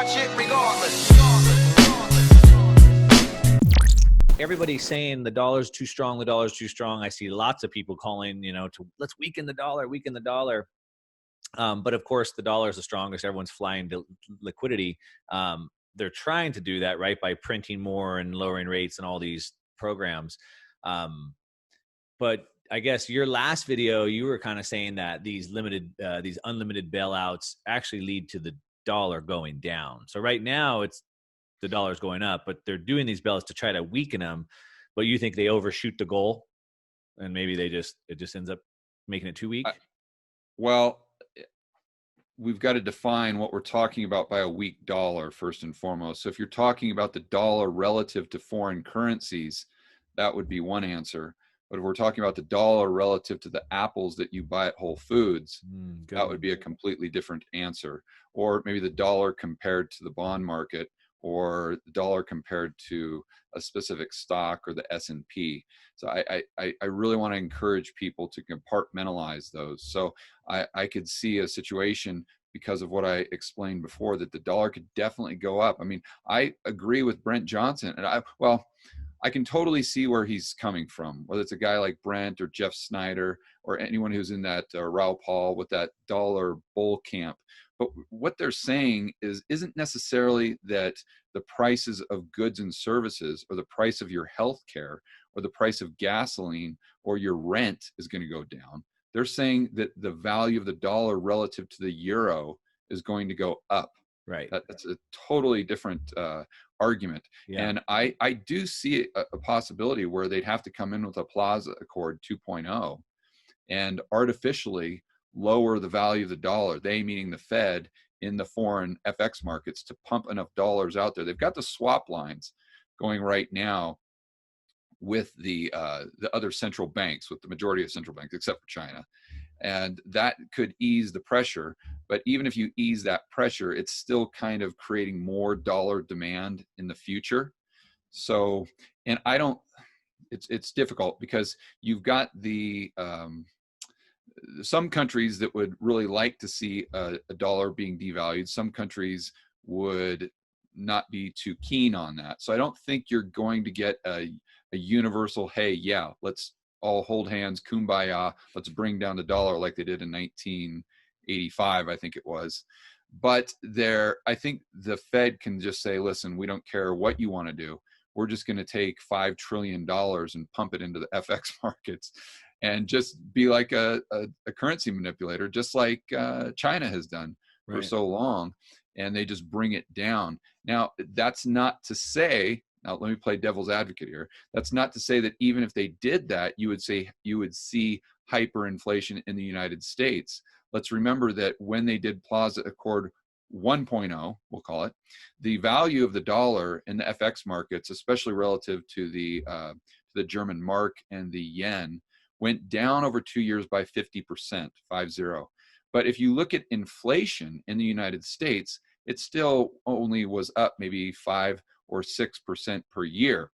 watch it regardless. Everybody's saying the dollar's too strong, the dollar's too strong. I see lots of people calling, to let's weaken the dollar, weaken the dollar. But of course, the dollar is the strongest. Everyone's flying to liquidity. They're trying to do that, right, by printing more and lowering rates and all these programs. But I guess your last video, you were kind of saying that these unlimited bailouts actually lead to the dollar going down. So right now, the dollar's going up, but they're doing these bailouts to try to weaken them. But you think they overshoot the goal, and maybe it just ends up making it too weak? Well, we've got to define what we're talking about by a weak dollar first and foremost. So if you're talking about the dollar relative to foreign currencies, that would be one answer. But if we're talking about the dollar relative to the apples that you buy at Whole Foods, that would be a completely different answer. Or maybe the dollar compared to the bond market, or the dollar compared to a specific stock or the S&P. So I really want to encourage people to compartmentalize those. So I could see a situation, because of what I explained before, that the dollar could definitely go up. I mean, I agree with Brent Johnson, and I can totally see where he's coming from, whether it's a guy like Brent or Jeff Snyder or anyone who's in that Raoul Paul with that dollar bull camp. But what they're saying isn't necessarily that the prices of goods and services, or the price of your health care, or the price of gasoline, or your rent is going to go down. They're saying that the value of the dollar relative to the euro is going to go up. Right. That's a totally different argument. Yeah. And I do see a possibility where they'd have to come in with a Plaza Accord 2.0 and artificially lower the value of the dollar, they meaning the Fed, in the foreign FX markets, to pump enough dollars out there. They've got the swap lines going right now with the other central banks, with the majority of central banks, except for China. And that could ease the pressure. But even if you ease that pressure, it's still kind of creating more dollar demand in the future. So, and it's difficult, because you've got some countries that would really like to see a dollar being devalued. Some countries would not be too keen on that. So I don't think you're going to get a universal, hey, yeah, let's all hold hands, kumbaya, let's bring down the dollar like they did in 1985, I think it was. But I think the Fed can just say, listen, we don't care what you want to do. We're just going to take $5 trillion and pump it into the FX markets, and just be like a currency manipulator, just like China has done for so long, and they just bring it down. Now, that's not to say, now let me play devil's advocate here, that's not to say that even if they did that, you would see hyperinflation in the United States. Let's remember that when they did Plaza Accord 1.0, we'll call it, the value of the dollar in the FX markets, especially relative to the German mark and the yen, went down over 2 years by 50%, 50. But if you look at inflation in the United States, it still only was up maybe 5 or 6% per year.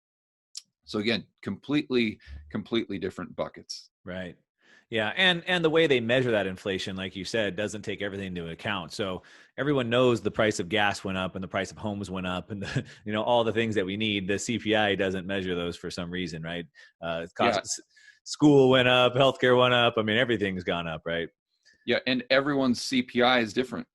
So again, completely different buckets. Right. Yeah, and the way they measure that inflation, like you said, doesn't take everything into account. So everyone knows the price of gas went up and the price of homes went up, and all the things that we need. The CPI doesn't measure those for some reason, right? School went up, healthcare went up. I mean, everything's gone up, right? Yeah, and everyone's CPI is different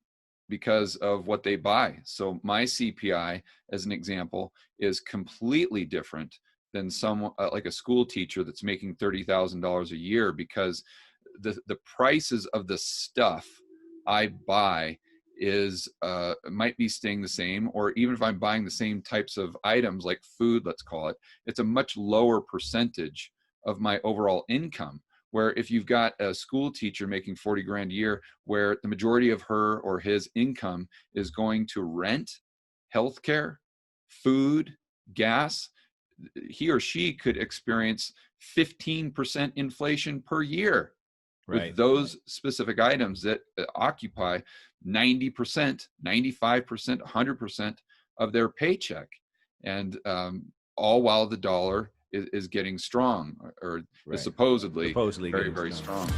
because of what they buy. So my CPI, as an example, is completely different than someone like a school teacher that's making $30,000 a year, because the prices of the stuff I buy might be staying the same, or even if I'm buying the same types of items like food, let's call it, it's a much lower percentage of my overall income. Where if you've got a school teacher making 40 grand a year, where the majority of her or his income is going to rent, healthcare, food, gas, he or she could experience 15% inflation per year with those specific items that occupy 90%, 95%, 100% of their paycheck. And all while the dollar is getting strong, or is supposedly very, very strong.